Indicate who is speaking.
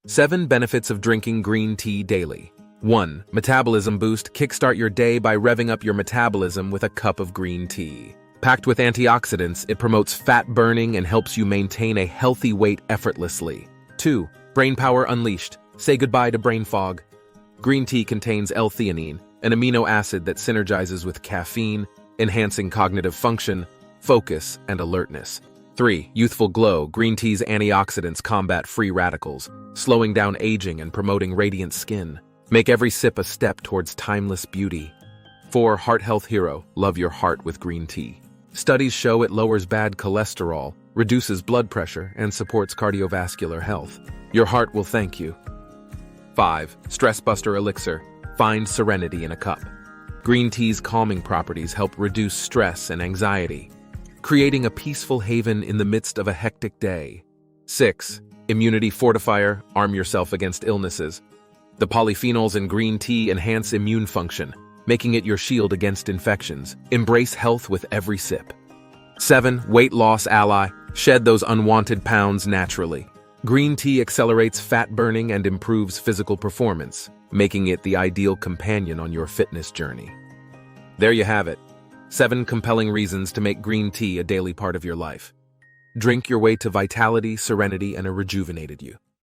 Speaker 1: 7 benefits of drinking green tea daily. 1. Metabolism boost. Kickstart your day by revving up your metabolism with a cup of green tea. Packed with antioxidants, it promotes fat burning and helps you maintain a healthy weight effortlessly. 2. Brain power unleashed. Say goodbye to brain fog. Green tea contains L-theanine, an amino acid that synergizes with caffeine, enhancing cognitive function, focus, and alertness. 3. Youthful glow. Green tea's antioxidants combat free radicals, slowing down aging and promoting radiant skin. Make every sip a step towards timeless beauty. 4. Heart health hero. Love your heart with green tea. Studies show it lowers bad cholesterol, reduces blood pressure, and supports cardiovascular health. Your heart will thank you. 5. Stress buster elixir. Find serenity in a cup. Green tea's calming properties help reduce stress and anxiety, creating a peaceful haven in the midst of a hectic day. 6. Immunity fortifier. Arm yourself against illnesses. The polyphenols in green tea enhance immune function, making it your shield against infections. Embrace health with every sip. 7. Weight loss ally. Shed those unwanted pounds naturally. Green tea accelerates fat burning and improves physical performance, making it the ideal companion on your fitness journey. There you have it. 7 compelling reasons to make green tea a daily part of your life. Drink your way to vitality, serenity, and a rejuvenated you.